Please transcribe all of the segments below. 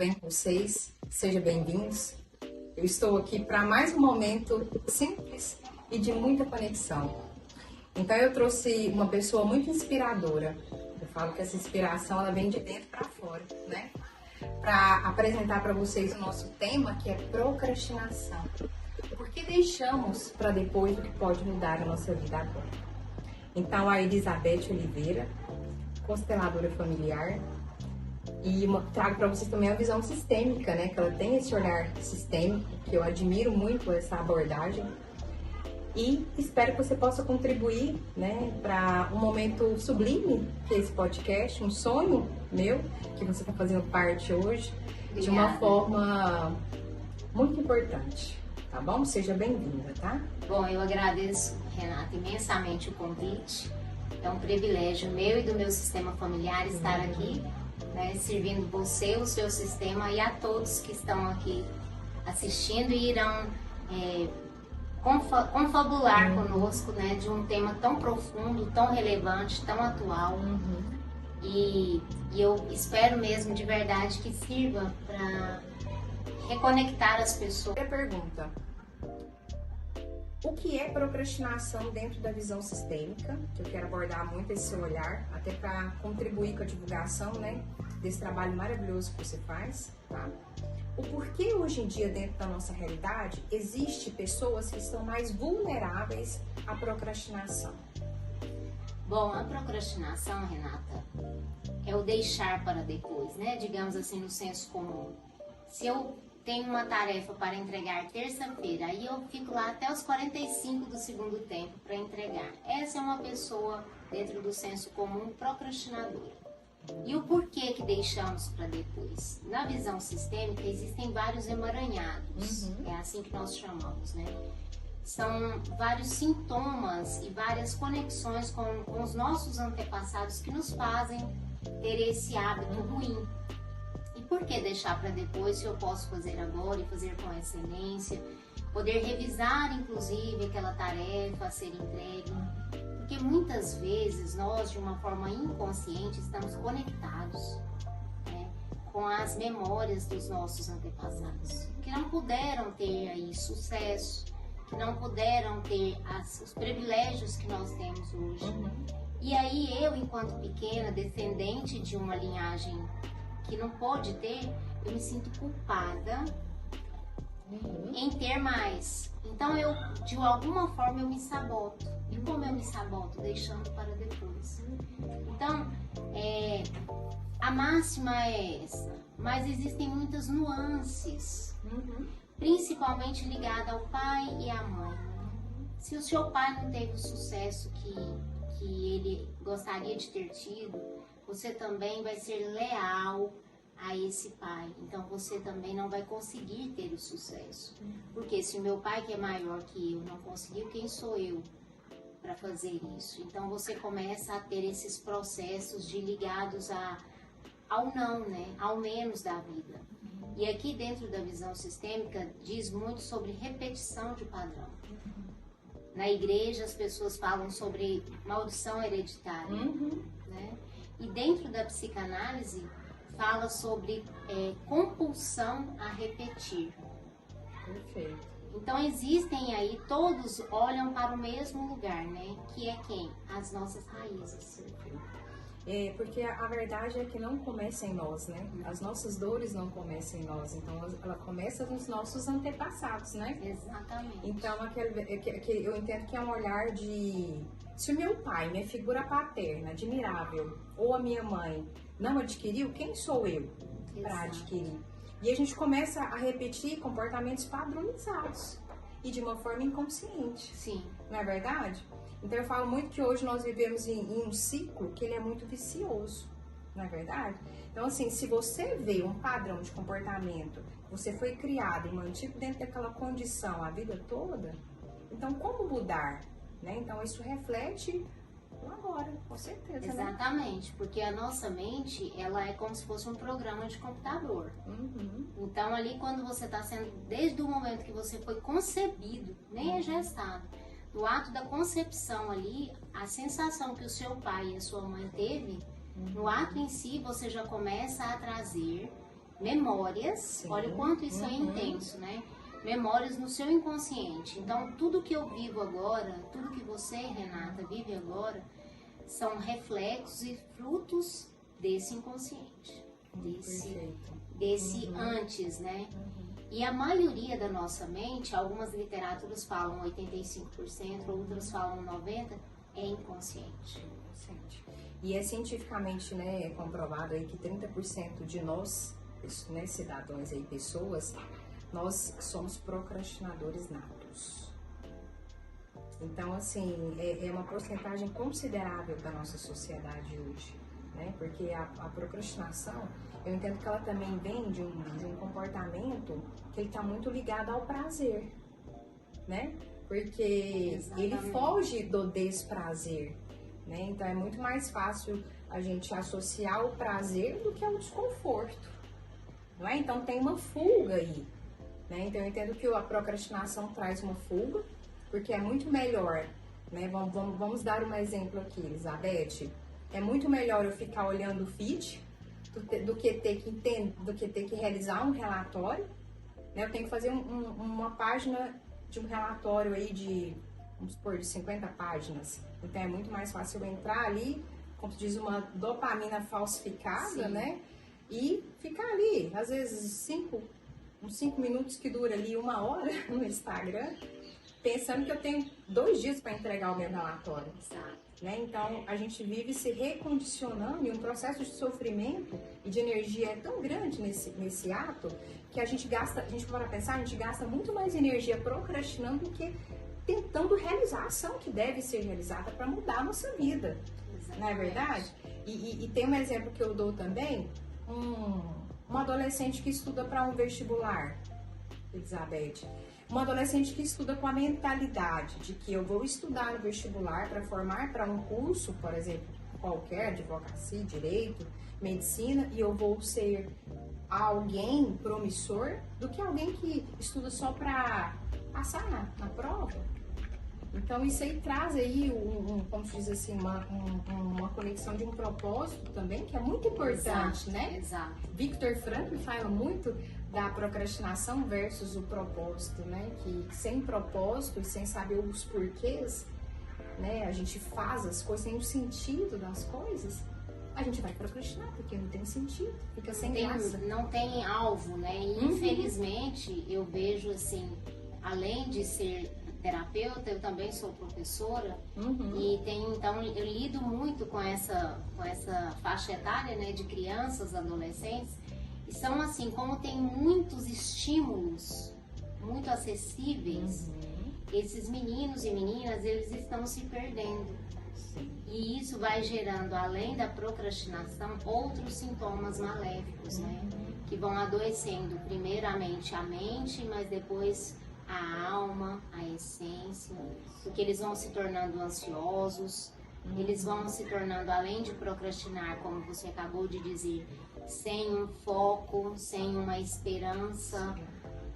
bem com vocês? Sejam bem-vindos. Eu estou aqui para mais um momento simples e de muita conexão. Então eu trouxe uma pessoa muito inspiradora. Eu falo que essa inspiração ela vem de dentro para fora, né? Para apresentar para vocês o nosso tema, que é procrastinação. Por que deixamos para depois o que pode mudar a nossa vida agora? Então a Elizabeth Oliveira, consteladora familiar, e trago para vocês também a visão sistêmica, né? Que ela tem esse olhar sistêmico, que eu admiro muito essa abordagem. E espero que você possa contribuir, né, para um momento sublime, que é esse podcast, um sonho meu, que você está fazendo parte hoje, de uma forma muito importante, tá bom? Seja bem-vinda, tá? Bom, eu agradeço, Renata, imensamente o convite. É um privilégio meu e do meu sistema familiar estar aqui, né, servindo você, o seu sistema e a todos que estão aqui assistindo e irão confabular conosco, né, de um tema tão profundo, tão relevante, tão atual. E eu espero mesmo de verdade que sirva para reconectar as pessoas. A pergunta: o que é procrastinação dentro da visão sistêmica? Que eu quero abordar muito esse seu olhar, até para contribuir com a divulgação, né, desse trabalho maravilhoso que você faz, tá? O porquê hoje em dia, dentro da nossa realidade, existe pessoas que estão mais vulneráveis à procrastinação? Bom, a procrastinação, Renata, é o deixar para depois, né? Digamos assim, no senso comum. Se eu tenho uma tarefa para entregar terça-feira, aí eu fico lá até os 45 do segundo tempo para entregar. Essa é uma pessoa, dentro do senso comum, procrastinadora. E o porquê que deixamos para depois? Na visão sistêmica existem vários emaranhados, é assim que nós chamamos, né? São vários sintomas e várias conexões com os nossos antepassados que nos fazem ter esse hábito ruim. E por que deixar para depois se eu posso fazer agora e fazer com excelência? Poder revisar, inclusive, aquela tarefa a ser entregue. Porque muitas vezes nós, de uma forma inconsciente, estamos conectados, né, com as memórias dos nossos antepassados, que não puderam ter aí sucesso, que não puderam ter os privilégios que nós temos hoje. E aí eu, enquanto pequena, descendente de uma linhagem que não pode ter, eu me sinto culpada em ter mais. Então eu, de alguma forma, eu me saboto. E como eu me saboto? Deixando para depois. Então, a máxima é essa, mas existem muitas nuances, principalmente ligada ao pai e à mãe. Se o seu pai não teve o sucesso que ele gostaria de ter tido, você também vai ser leal a esse pai. Então você também não vai conseguir ter o sucesso. Porque se o meu pai, que é maior que eu, não conseguiu, quem sou eu para fazer isso? Então você começa a ter esses processos ligados ao não, né? Ao menos da vida. E aqui dentro da visão sistêmica diz muito sobre repetição de padrão. Na igreja as pessoas falam sobre maldição hereditária, né? E dentro da psicanálise fala sobre compulsão a repetir. Perfeito. Então existem aí, todos olham para o mesmo lugar, né? Que é quem? As nossas raízes. Porque a verdade é que não começa em nós, né? As nossas dores não começam em nós, então ela começa nos nossos antepassados, né? Exatamente. Então eu entendo que é um olhar de... Se o meu pai, minha figura paterna, admirável, ou a minha mãe, não adquiriu, quem sou eu para adquirir? E a gente começa a repetir comportamentos padronizados e de uma forma inconsciente. Sim. Não é verdade? Então eu falo muito que hoje nós vivemos em um ciclo que ele é muito vicioso, não é verdade? Então assim, se você vê um padrão de comportamento, você foi criado e mantido dentro daquela condição a vida toda, então como mudar? Né? Então isso reflete agora, com certeza. Exatamente, né? Porque a nossa mente, ela é como se fosse um programa de computador. Então ali quando você está sendo, desde o momento que você foi concebido, nem é gestado, no ato da concepção ali, a sensação que o seu pai e a sua mãe teve, no ato em si você já começa a trazer memórias, Sim. olha o quanto isso é intenso, né? Memórias no seu inconsciente. Então, tudo que eu vivo agora, tudo que você, Renata, vive agora, são reflexos e frutos desse inconsciente, desse antes, né? E a maioria da nossa mente, algumas literaturas falam 85%, outras falam 90%, é inconsciente. E é cientificamente, né, comprovado aí que 30% de nós, né, cidadãos aí, pessoas, nós somos procrastinadores natos. Então, assim, é uma porcentagem considerável da nossa sociedade hoje, né? Porque a procrastinação, eu entendo que ela também vem de um comportamento que ele está muito ligado ao prazer, né? Porque ele foge do desprazer, né? Então, é muito mais fácil a gente associar o prazer do que ao desconforto, não é? Então, tem uma fuga aí, né? Então, eu entendo que a procrastinação traz uma fuga, porque é muito melhor, né? Vamos dar um exemplo aqui, Elizabeth. É muito melhor eu ficar olhando o feed do que ter que realizar um relatório, né? Eu tenho que fazer uma página de um relatório aí de, vamos supor, de 50 páginas. Então é muito mais fácil eu entrar ali, como se diz, uma dopamina falsificada, né? E ficar ali, às vezes uns 5 minutos que dura ali 1 hora no Instagram, pensando que eu tenho 2 dias para entregar o meu relatório. Né? Então, a gente vive se recondicionando e um processo de sofrimento e de energia é tão grande nesse ato que a gente para pensar, a gente gasta muito mais energia procrastinando do que tentando realizar a ação que deve ser realizada para mudar a nossa vida. Exatamente. Não é verdade? E tem um exemplo que eu dou também, um adolescente que estuda para um vestibular, Elizabeth. Um adolescente que estuda com a mentalidade de que eu vou estudar no vestibular para formar para um curso, por exemplo, qualquer, advocacia, direito, medicina, e eu vou ser alguém promissor do que alguém que estuda só para passar na prova. Então isso aí traz aí, como se diz assim, uma conexão de um propósito também, que é muito importante, né? Exato. Viktor Frankl fala muito da procrastinação versus o propósito, né? Que sem propósito e sem saber os porquês, né? A gente faz as coisas sem o sentido das coisas, a gente vai procrastinar, porque não tem sentido, fica sem graça. Não tem alvo, né? E, infelizmente, eu vejo assim, além de ser terapeuta, eu também sou professora e então eu lido muito com essa faixa etária, né, de crianças, adolescentes, e são assim, como tem muitos estímulos muito acessíveis, esses meninos e meninas, eles estão se perdendo. E isso vai gerando, além da procrastinação, outros sintomas maléficos, né, que vão adoecendo primeiramente a mente, mas depois a alma, a essência, porque eles vão se tornando ansiosos, eles vão se tornando, além de procrastinar, como você acabou de dizer, sem um foco, sem uma esperança.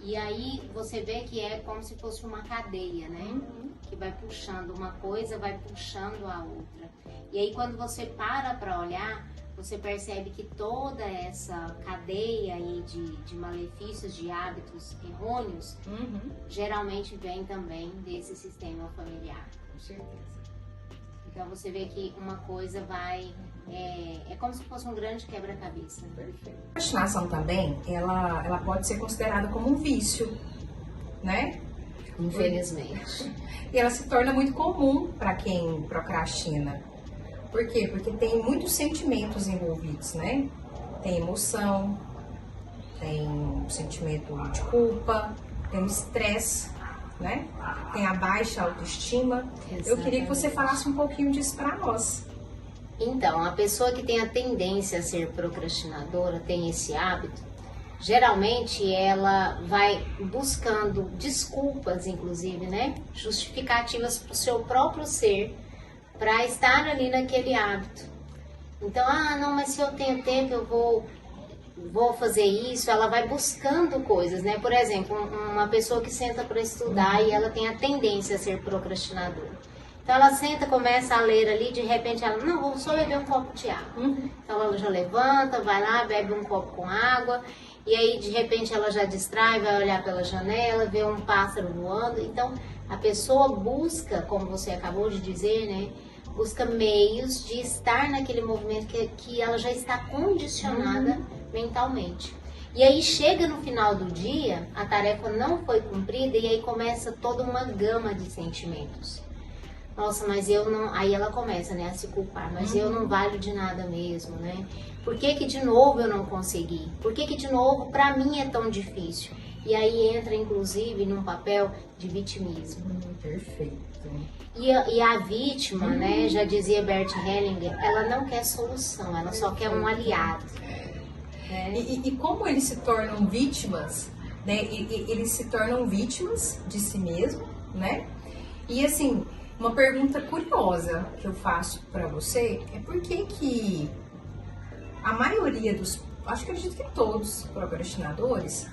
E aí você vê que é como se fosse uma cadeia, né? Que vai puxando uma coisa, vai puxando a outra. E aí quando você para olhar, você percebe que toda essa cadeia aí de malefícios, de hábitos errôneos, geralmente vem também desse sistema familiar. Com certeza. Então você vê que uma coisa vai... É como se fosse um grande quebra-cabeça. Perfeito. A procrastinação também, ela pode ser considerada como um vício, né? Infelizmente. E ela se torna muito comum para quem procrastina. Por quê? Porque tem muitos sentimentos envolvidos, né? Tem emoção, tem um sentimento de culpa, tem o estresse, né? Tem a baixa autoestima. Exatamente. Eu queria que você falasse um pouquinho disso para nós. Então, a pessoa que tem a tendência a ser procrastinadora, tem esse hábito, geralmente ela vai buscando desculpas, inclusive, né? Justificativas para o seu próprio ser, para estar ali naquele hábito. Então, não, mas se eu tenho tempo, eu vou fazer isso. Ela vai buscando coisas, né? Por exemplo, uma pessoa que senta para estudar e ela tem a tendência a ser procrastinadora. Então, ela senta, começa a ler ali, de repente ela, não, vou só beber um copo de água. Então, ela já levanta, vai lá, bebe um copo com água E aí, de repente, ela já distrai, vai olhar pela janela, vê um pássaro voando. Então, a pessoa busca, como você acabou de dizer, né? Busca meios de estar naquele movimento que ela já está condicionada mentalmente. E aí chega no final do dia, a tarefa não foi cumprida e aí começa toda uma gama de sentimentos. Nossa, mas eu não... Aí ela começa, né, a se culpar. Mas eu não valho de nada mesmo, né? Por que que de novo eu não consegui? Por que que de novo pra mim é tão difícil? E aí entra, inclusive, num papel de vitimismo. Perfeito. E a vítima, né, já dizia Bert Hellinger, ela não quer solução, ela só quer um aliado. Né? E como eles se tornam vítimas, né? Eles se tornam vítimas de si mesmo, né? E assim, uma pergunta curiosa que eu faço para você é por que a maioria dos, acho que acredito que todos os procrastinadores,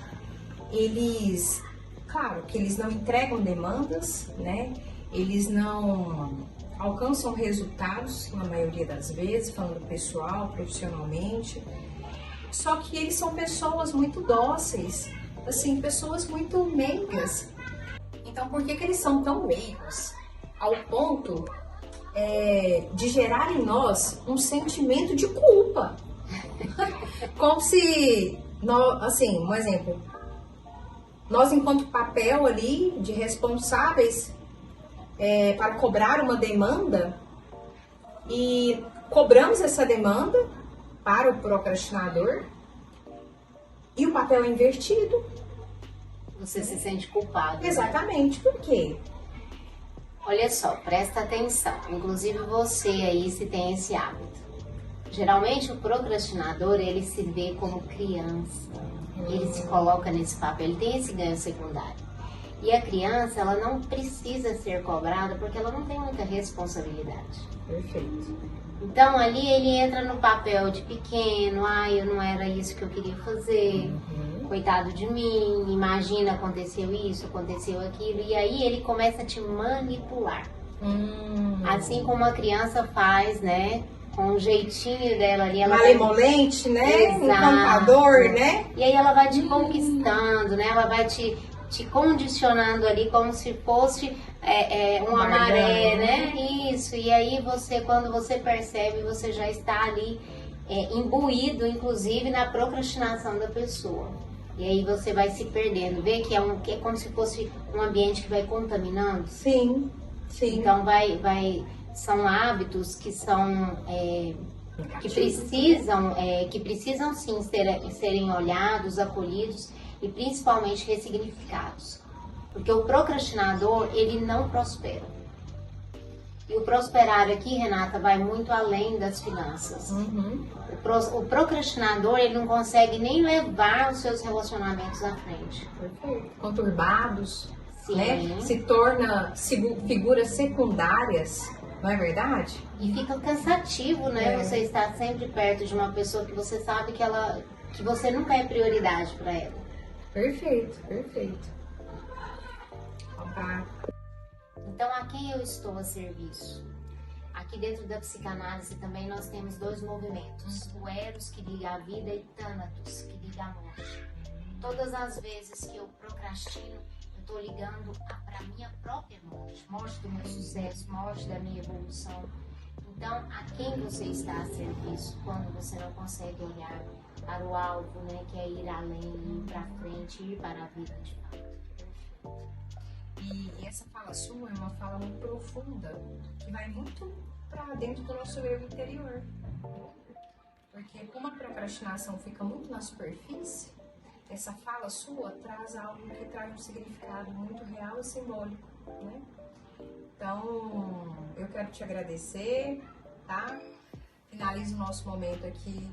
eles, claro, que eles não entregam demandas, né? Eles não alcançam resultados, na maioria das vezes, falando pessoal, profissionalmente. Só que eles são pessoas muito dóceis, assim, pessoas muito meigas. Então, por que eles são tão meigos? Ao ponto de gerar em nós um sentimento de culpa. Como se, assim, um exemplo, nós enquanto papel ali de responsáveis para cobrar uma demanda e cobramos essa demanda para o procrastinador e o papel é invertido. Você se sente culpado. Exatamente, né? Por quê? Olha só, presta atenção. Inclusive você aí, se tem esse hábito. Geralmente o procrastinador, ele se vê como criança. Ele se coloca nesse papel, ele tem esse ganho secundário. E a criança, ela não precisa ser cobrada porque ela não tem muita responsabilidade. Perfeito. Então ali ele entra no papel de pequeno, eu não era isso que eu queria fazer, coitado de mim, imagina, aconteceu isso, aconteceu aquilo, e aí ele começa a te manipular. Assim como a criança faz, né? Com o jeitinho dela ali. Ela malemolente, né? Exato. Encantador, né? E aí ela vai te conquistando, né? Ela vai te condicionando ali como se fosse uma maré, né? Isso. E aí você, quando você percebe, você já está ali imbuído, inclusive, na procrastinação da pessoa. E aí você vai se perdendo. Vê que é como se fosse um ambiente que vai contaminando? Sim, sim. Então são hábitos que são que precisam sim serem olhados, acolhidos e principalmente ressignificados. Porque o procrastinador, ele não prospera. E o prosperar aqui, Renata, vai muito além das finanças. O procrastinador, ele não consegue nem levar os seus relacionamentos à frente. Perfeito. Conturbados, Sim. né? Se torna figuras secundárias, não é verdade? E fica cansativo, né? Você estar sempre perto de uma pessoa que você sabe que você nunca é prioridade para ela. Perfeito, perfeito. Então, a quem eu estou a serviço? Aqui dentro da psicanálise também nós temos dois movimentos. O Eros, que liga a vida, e Thanatos, que liga a morte. Todas as vezes que eu procrastino, eu estou ligando para a minha própria morte. Morte do meu sucesso, morte da minha evolução. Então, a quem você está a serviço quando você não consegue olhar para o alvo, né, que é ir além, ir para frente, ir para a vida de fato. E essa fala sua é uma fala muito profunda, que vai muito para dentro do nosso eu interior. Porque como a procrastinação fica muito na superfície, essa fala sua traz algo que traz um significado muito real e simbólico, né? Então, eu quero te agradecer, tá? Finalizo o nosso momento aqui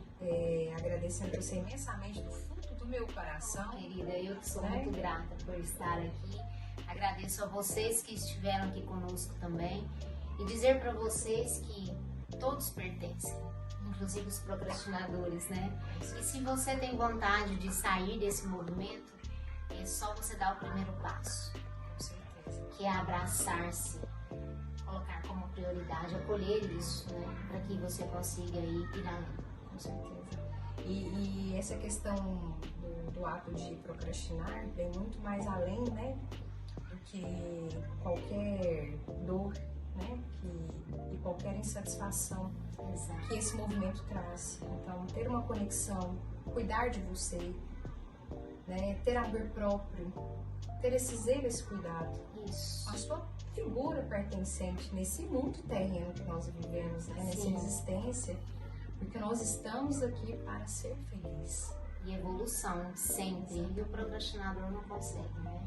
agradecendo você imensamente do fundo do meu coração. Querida, eu que sou muito grata por estar aqui. Agradeço a vocês que estiveram aqui conosco também. E dizer para vocês que todos pertencem, inclusive os procrastinadores, né? E se você tem vontade de sair desse movimento, é só você dar o primeiro passo. Com certeza. Que é abraçar-se, colocar como prioridade, acolher isso, né? Para que você consiga ir além. Com certeza. E essa questão do ato de procrastinar vem muito mais além, né, do que qualquer dor, né, e qualquer insatisfação que esse movimento traz. Então, ter uma conexão, cuidar de você, né, ter amor próprio, ter esse zelo, esse cuidado. Isso. A sua figura pertencente nesse mundo terreno que nós vivemos, né, nessa Sim. existência, porque nós estamos aqui para ser felizes. E evolução, sempre. E o procrastinador não consegue, né?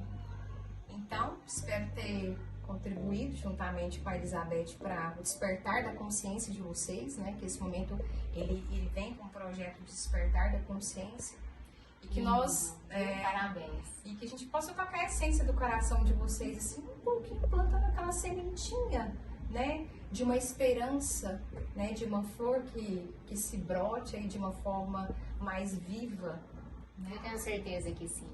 Então, espero ter contribuído juntamente com a Elizabeth para o despertar da consciência de vocês, né? Que esse momento ele vem com um projeto de despertar da consciência e que nós Parabéns. e que a gente possa tocar a essência do coração de vocês assim um pouquinho, plantando aquela sementinha, né? De uma esperança, né? De uma flor que se brote aí de uma forma mais viva. Eu tenho certeza que sim.